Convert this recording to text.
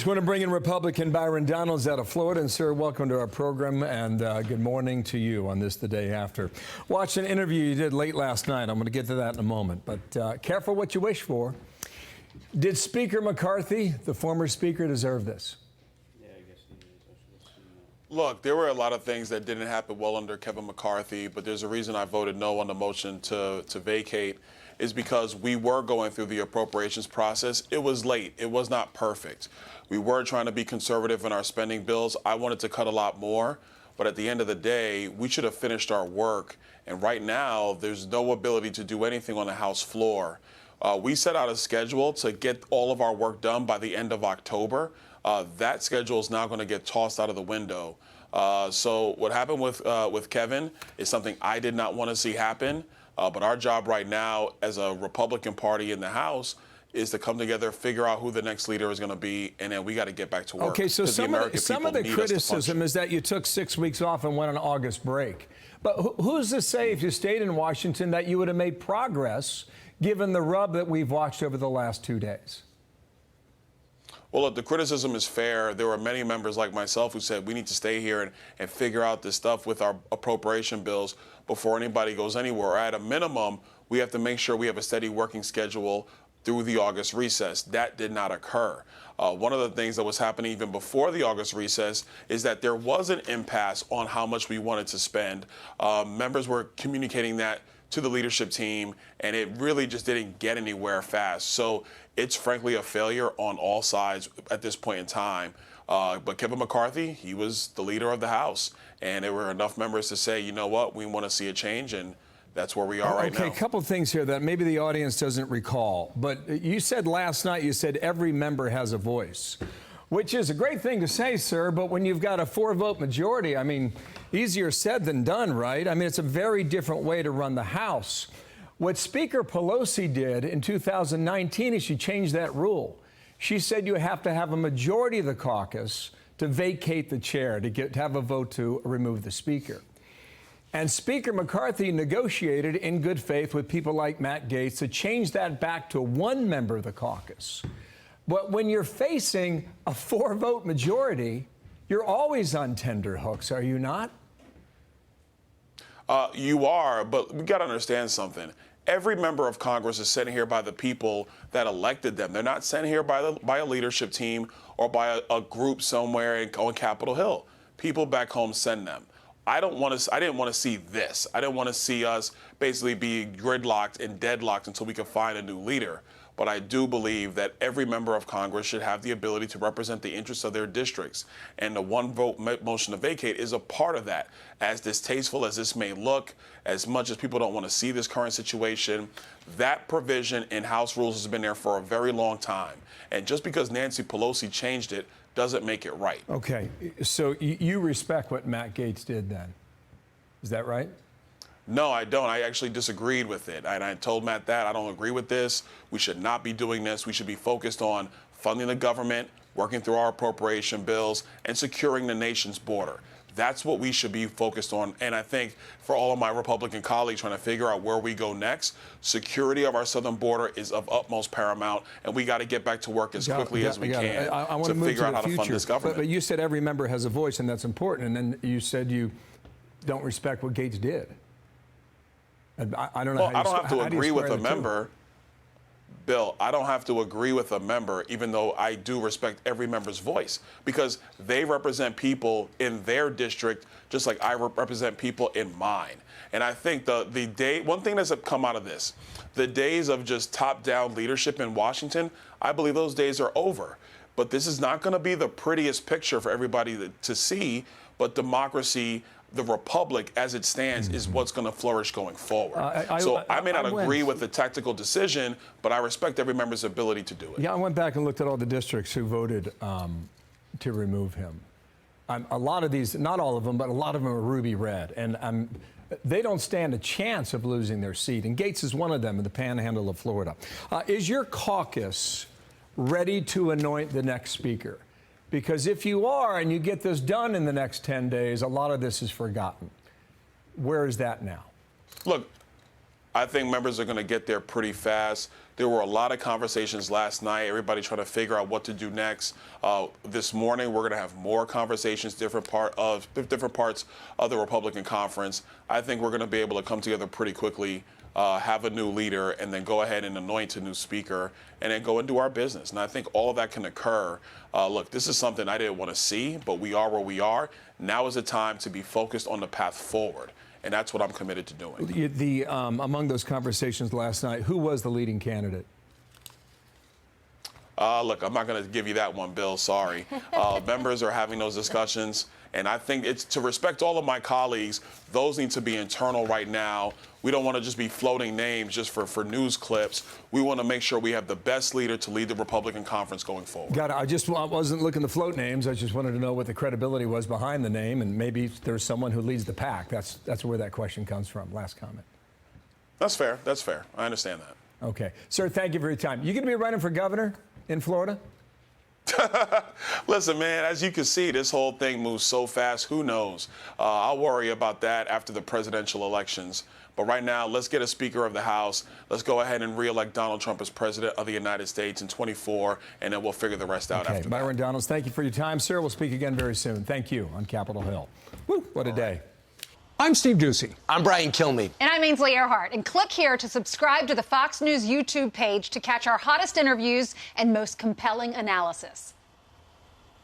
want to bring in Republican Byron Donalds out of Florida. And, sir, welcome to our program, and good morning to you on this, the day after. Watched an interview you did late last night. I'm going to get to that in a moment. But careful what you wish for. Did Speaker McCarthy, the former speaker, deserve this? Yeah, I guess he is. Look, there were a lot of things that didn't happen well under Kevin McCarthy, but there's a reason I voted no on the motion to vacate, is because we were going through the appropriations process. It was late. It was not perfect. We were trying to be conservative in our spending bills. I wanted to cut a lot more, but at the end of the day, we should have finished our work. And right now, there's no ability to do anything on the House floor. We set out a schedule to get all of our work done by the end of October. That schedule is now going to get tossed out of the window. So what happened with Kevin is something I did not want to see happen. But our job right now as a Republican Party in the House is to come together, figure out who the next leader is going to be, and then we got to get back to work. Okay, so some of the criticism is that you took 6 weeks off and went on August break. But who's to say if you stayed in Washington that you would have made progress given the rub that we've watched over the last 2 days? Well, look, the criticism is fair. There were many members like myself who said we need to stay here and figure out this stuff with our appropriation bills before anybody goes anywhere. At a minimum, we have to make sure we have a steady working schedule through the August recess. That did not occur. One of the things that was happening even before the August recess is that there was an impasse on how much we wanted to spend. Members were communicating that to the leadership team, and it really just didn't get anywhere fast. So it's frankly a failure on all sides at this point in time. But Kevin McCarthy, he was the leader of the House, and there were enough members to say, you know what, we want to see a change, and that's where we are right now. Okay, a couple of things here that maybe the audience doesn't recall. But you said last night, you said every member has a voice, which is a great thing to say, sir, but when you've got a 4-vote majority, I mean, easier said than done, right? I mean, it's a very different way to run the House. What Speaker Pelosi did in 2019 is she changed that rule. She said you have to have a majority of the caucus to vacate the chair, to have a vote to remove the speaker. And Speaker McCarthy negotiated in good faith with people like Matt Gaetz to change that back to 1 member of the caucus. But when you're facing a 4-vote majority, you're always on tender hooks, are you not? You are, but we got to understand something. Every member of Congress is sent here by the people that elected them. They're not sent here by a leadership team or by a group somewhere on Capitol Hill. People back home send them. I didn't want to see this. I didn't want to see us basically be gridlocked and deadlocked until we could find a new leader. But I do believe that every member of Congress should have the ability to represent the interests of their districts. And the 1-vote motion to vacate is a part of that. As distasteful as this may look, as much as people don't want to see this current situation, that provision in House rules has been there for a very long time. And just because Nancy Pelosi changed it doesn't make it right. Okay, so you respect what Matt Gaetz did then. Is that right? No, I don't. I actually disagreed with it. And I told Matt that I don't agree with this. We should not be doing this. We should be focused on funding the government, working through our appropriation bills, and securing the nation's border. That's what we should be focused on. And I think for all of my Republican colleagues trying to figure out where we go next, security of our southern border is of utmost paramount, and we got to get back to work as quickly as we can to figure out how to fund this government. But you said every member has a voice, and that's important. And then you said you don't respect what Gaetz did. I don't know. Well, I don't have to agree with a member. Bill, I don't have to agree with a member, even though I do respect every member's voice, because they represent people in their district just like I represent people in mine. And I think one thing that's come out of this, the days of just top-down leadership in Washington, I believe those days are over. But this is not going to be the prettiest picture for everybody to see, but democracy, the republic as it stands, is what's going to flourish going forward. I may not agree with the tactical decision, but I respect every member's ability to do it. Yeah, I went back and looked at all the districts who voted to remove him. A lot of these, not all of them, but a lot of them are ruby red. And they don't stand a chance of losing their seat. And Gaetz is one of them in the panhandle of Florida. Is your caucus ready to anoint the next speaker? Because if you are and you get this done in the next 10 days, a lot of this is forgotten. Where is that now? Look, I think members are going to get there pretty fast. There were a lot of conversations last night, everybody trying to figure out what to do next. This morning, we're going to have more conversations, different parts of the Republican conference. I think we're going to be able to come together pretty quickly, have a new leader, and then go ahead and anoint a new speaker, and then go and do our business. And I think all of that can occur. Look, this is something I didn't want to see, but we are where we are. Now is the time to be focused on the path forward. And that's what I'm committed to doing. Among those conversations last night, who was the leading candidate? Look, I'm not going to give you that one, Bill. Sorry. Members are having those discussions. And I think it's to respect all of my colleagues. Those need to be internal right now. We don't want to just be floating names just for news clips. We want to make sure we have the best leader to lead the Republican conference going forward. Got it. I wasn't looking to float names. I just wanted to know what the credibility was behind the name, and maybe there's someone who leads the pack. That's where that question comes from. Last comment. That's fair. That's fair. I understand that. Okay. Sir, thank you for your time. You going to be running for governor in Florida? Listen, man, as you can see, this whole thing moves so fast. Who knows? I'll worry about that after the presidential elections. But right now, let's get a Speaker of the House. Let's go ahead and re-elect Donald Trump as President of the United States in 24, and then we'll figure the rest out after that. Byron Donalds, thank you for your time, sir. We'll speak again very soon. Thank you on Capitol Hill. Woo, what a day. I'm Steve Ducey. I'm Brian Kilmeade. And I'm Ainsley Earhart. And click here to subscribe to the Fox News YouTube page to catch our hottest interviews and most compelling analysis.